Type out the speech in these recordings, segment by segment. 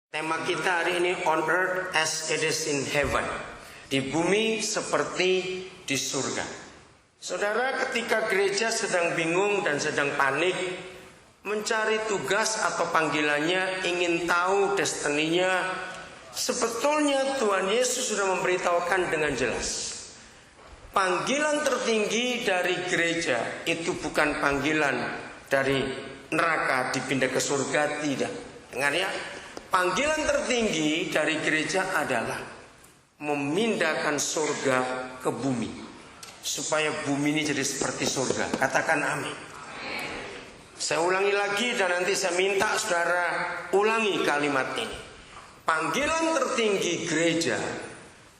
Tema kita hari ini on earth as it is in heaven. Di bumi seperti di surga. Saudara, ketika gereja sedang bingung dan sedang panik, mencari tugas atau panggilannya, ingin tahu destininya, sebetulnya Tuhan Yesus sudah memberitahukan dengan jelas. Panggilan tertinggi dari gereja itu bukan panggilan dari neraka dipindah ke surga, tidak. Dengar ya. Panggilan tertinggi dari gereja adalah memindahkan surga ke bumi, supaya bumi ini jadi seperti surga. Katakan amin. Saya ulangi lagi dan nanti saya minta saudara ulangi kalimat ini. Panggilan tertinggi gereja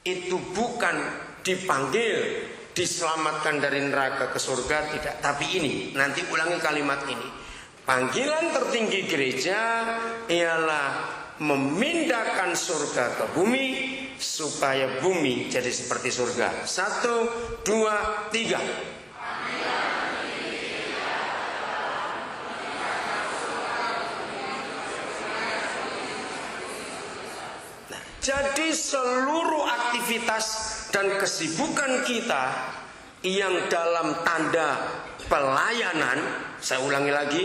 itu bukan dipanggil diselamatkan dari neraka ke surga, tidak. Tapi ini, nanti ulangi kalimat ini. Panggilan tertinggi gereja ialah memindahkan surga ke bumi, supaya bumi jadi seperti surga. 1, 2, 3. Nah, jadi seluruh aktivitas dan kesibukan kita yang dalam tanda pelayanan, saya ulangi lagi,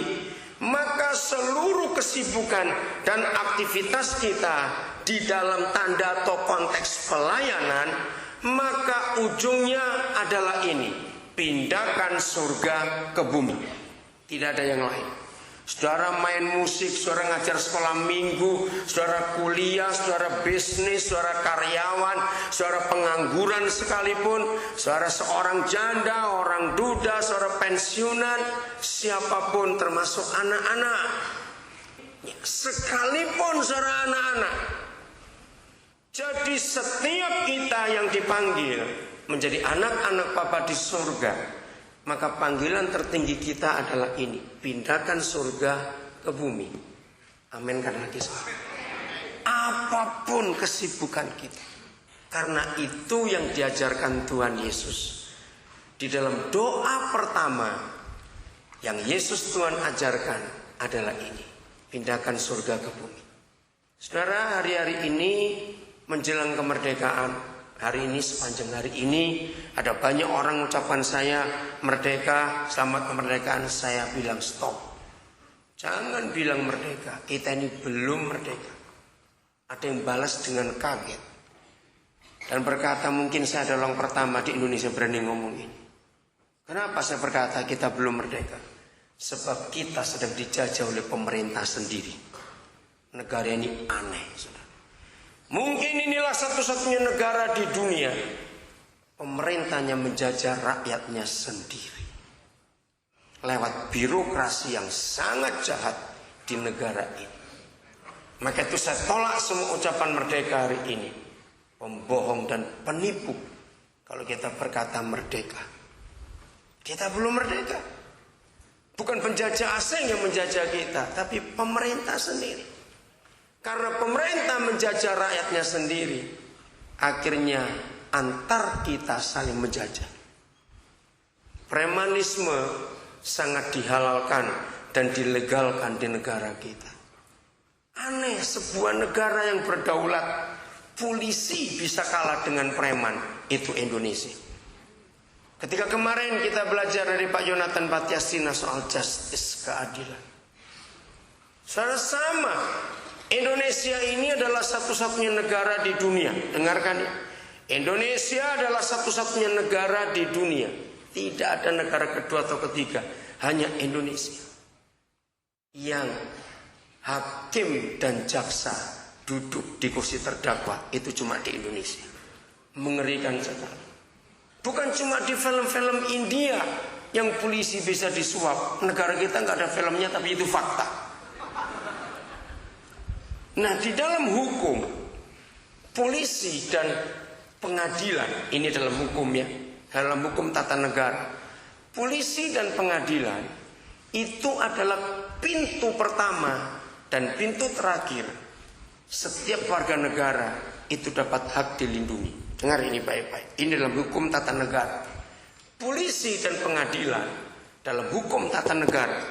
maka seluruh kesibukan dan aktivitas kita di dalam tanda atau konteks pelayanan, maka ujungnya adalah ini: pindahkan surga ke bumi. Tidak ada yang lain. Saudara main musik, saudara ngajar sekolah minggu, saudara kuliah, saudara bisnis, saudara karyawan, saudara pengangguran sekalipun, saudara seorang janda, orang duda, saudara pensiunan, siapapun termasuk anak-anak, sekalipun saudara anak-anak. Jadi setiap kita yang dipanggil menjadi anak-anak Bapa di surga, maka panggilan tertinggi kita adalah ini: pindahkan surga ke bumi. Amin kan lagi saudara. Apapun kesibukan kita, karena itu yang diajarkan Tuhan Yesus di dalam doa pertama yang Yesus Tuhan ajarkan adalah ini: pindahkan surga ke bumi. Saudara, hari-hari ini menjelang kemerdekaan, hari ini, sepanjang hari ini, ada banyak orang mengucapkan saya merdeka, selamat kemerdekaan. Saya bilang stop. Jangan bilang merdeka, kita ini belum merdeka. Ada yang balas dengan kaget dan berkata, mungkin saya adalah orang pertama di Indonesia berani ngomong ini. Kenapa saya berkata kita belum merdeka? Sebab kita sedang dijajah oleh pemerintah sendiri. Negara ini aneh, saudara. Mungkin inilah satu-satunya negara di dunia pemerintahnya menjajah rakyatnya sendiri lewat birokrasi yang sangat jahat di negara ini. Maka itu saya tolak semua ucapan merdeka hari ini. Pembohong dan penipu kalau kita berkata merdeka. Kita belum merdeka. Bukan penjajah asing yang menjajah kita, tapi pemerintah sendiri. Karena pemerintah menjajah rakyatnya sendiri, akhirnya antar kita saling menjajah. Premanisme sangat dihalalkan dan dilegalkan di negara kita. Aneh, sebuah negara yang berdaulat, polisi bisa kalah dengan preman, itu Indonesia. Ketika kemarin kita belajar dari Pak Yonatan Batiastina soal justice, keadilan, saudara, sama. Indonesia ini adalah satu-satunya negara di dunia. Dengarkan ya. Indonesia adalah satu-satunya negara di dunia. Tidak ada negara kedua atau ketiga. Hanya Indonesia yang hakim dan jaksa duduk di kursi terdakwa. Itu cuma di Indonesia. Mengerikan sekali. Bukan cuma di film-film India yang polisi bisa disuap. Negara kita nggak ada filmnya, tapi itu fakta. Nah, di dalam hukum, polisi dan pengadilan, ini dalam hukum ya, dalam hukum tata negara, polisi dan pengadilan itu adalah pintu pertama dan pintu terakhir. Setiap warga negara itu dapat hak dilindungi. Dengar ini baik-baik. Ini dalam hukum tata negara. Polisi dan pengadilan dalam hukum tata negara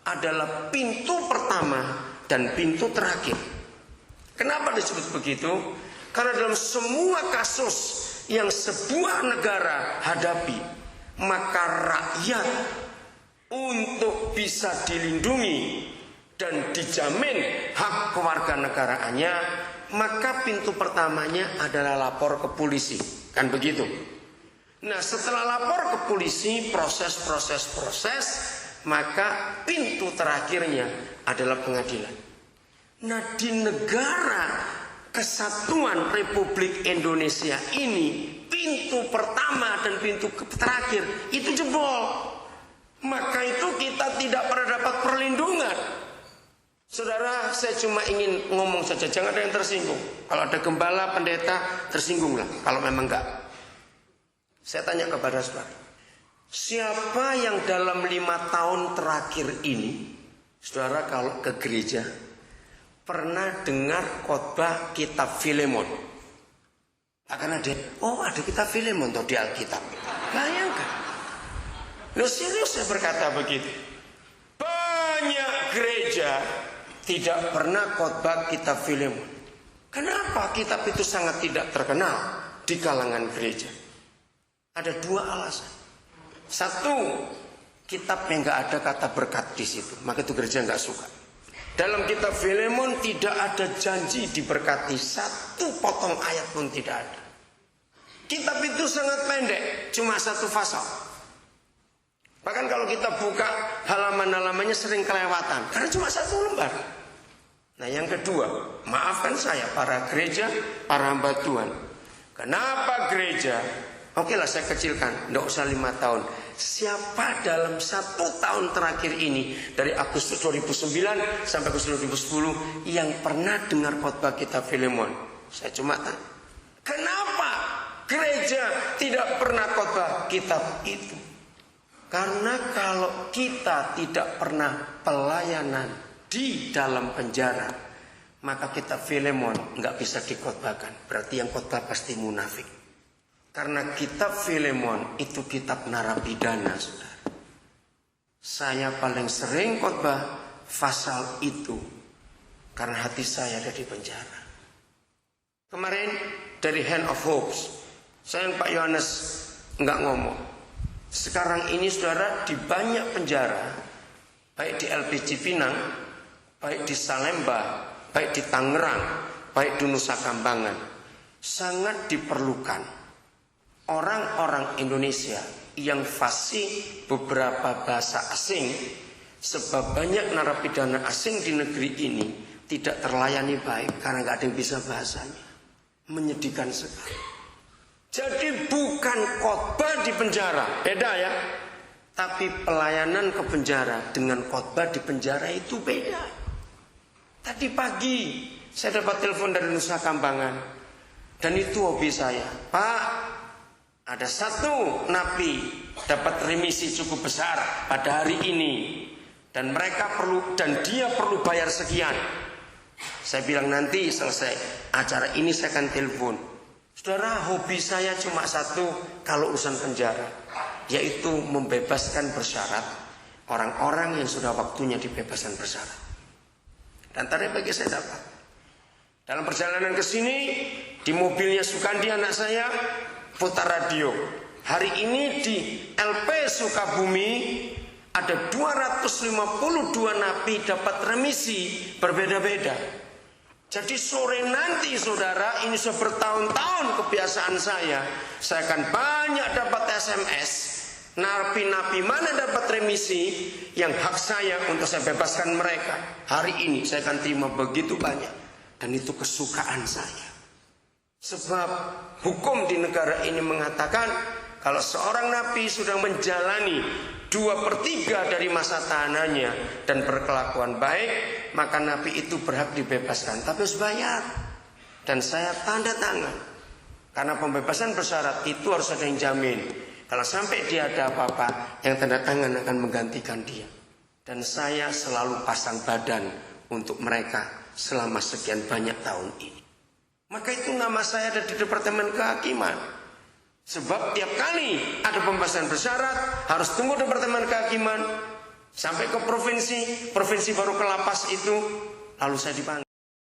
adalah pintu pertama dan pintu terakhir. disebut begitu? Karena dalam semua kasus yang sebuah negara hadapi, maka rakyat untuk bisa dilindungi dan dijamin hak kewarganegaraannya, maka pintu pertamanya adalah lapor ke polisi. Kan begitu? Nah, setelah lapor ke polisi, proses, maka pintu terakhirnya adalah pengadilan. Nah, di negara Kesatuan Republik Indonesia ini, pintu pertama dan pintu terakhir itu jebol. Maka itu kita tidak pernah dapat perlindungan. Saudara, saya cuma ingin ngomong saja, jangan ada yang tersinggung. Kalau ada gembala, pendeta, tersinggunglah. Kalau memang enggak. Saya tanya kepada saudara, siapa yang dalam 5 tahun terakhir ini, saudara kalau ke gereja, pernah dengar khotbah kitab Filemon? Akan ada, ada kitab Filemon tuh di Alkitab. Bayangkan. Loh, serius saya berkata begitu. Banyak gereja tidak pernah khotbah kitab Filemon. Kenapa kitab itu sangat tidak terkenal di kalangan gereja? Ada 2 alasan. Satu, kitabnya nggak ada kata berkat di situ, maka itu gereja nggak suka. Dalam kitab Filemon tidak ada janji diberkati, 1 potong ayat pun tidak ada. Kitab itu sangat pendek, cuma 1 pasal. Bahkan kalau kita buka halaman-halamannya sering kelewatan, karena cuma 1 lembar. Nah, yang kedua, maafkan saya para gereja, para hamba Tuhan. Kenapa gereja? Oke lah, saya kecilkan, tidak usah 5 tahun. Siapa dalam 1 tahun terakhir ini, dari Agustus 2009 sampai Agustus 2010, yang pernah dengar khotbah kitab Filemon? Saya cuma tanya, kenapa gereja tidak pernah khotbah kitab itu? Karena kalau kita tidak pernah pelayanan di dalam penjara, maka kitab Filemon nggak bisa dikhotbahkan. Berarti yang khotbah pasti munafik. Karena kitab Filemon itu kitab narapidana, saudara. Saya paling sering khotbah pasal itu karena hati saya ada di penjara. Kemarin dari Hand of Hope, saya Pak Yohanes nggak ngomong. Sekarang ini saudara, di banyak penjara, baik di LPG Pinang, baik di Salemba, baik di Tangerang, baik di Nusa Kambangan, sangat diperlukan orang-orang Indonesia yang fasih beberapa bahasa asing, sebab banyak narapidana asing di negeri ini tidak terlayani baik karena nggak ada yang bisa bahasanya. Menyedihkan sekali. Jadi bukan khotbah di penjara, beda ya. Tapi pelayanan ke penjara dengan khotbah di penjara itu beda. Tadi pagi saya dapat telepon dari Nusa Kambangan, dan itu hobi saya. Pak, ada 1 napi dapat remisi cukup besar pada hari ini, dan dia perlu bayar sekian. Saya bilang nanti selesai acara ini saya akan telepon. Saudara, hobi saya cuma 1 kalau urusan penjara, yaitu membebaskan bersyarat orang-orang yang sudah waktunya dibebaskan bersyarat. Dan tadi pagi saya dapat. Dalam perjalanan ke sini, di mobilnya Sukandi anak saya, putar radio. Hari ini di LP Sukabumi ada 252 napi dapat remisi berbeda-beda. Jadi sore nanti saudara, ini sudah bertahun-tahun kebiasaan saya akan banyak dapat SMS. Napi-napi mana dapat remisi yang hak saya untuk saya bebaskan mereka. Hari ini saya akan terima begitu banyak. Dan itu kesukaan saya. Sebab hukum di negara ini mengatakan kalau seorang napi sudah menjalani 2/3 dari masa tahanannya dan berkelakuan baik, maka napi itu berhak dibebaskan, tapi harus bayar. Dan saya tanda tangan. Karena pembebasan bersyarat itu harus ada yang jamin. Kalau sampai dia ada apa-apa, yang tanda tangan akan menggantikan dia. Dan saya selalu pasang badan untuk mereka selama sekian banyak tahun ini. Maka itu nama saya ada di Departemen Kehakiman. Sebab tiap kali ada pembebasan bersyarat harus tunggu Departemen Kehakiman sampai ke provinsi baru ke lapas itu, lalu saya dipanggil.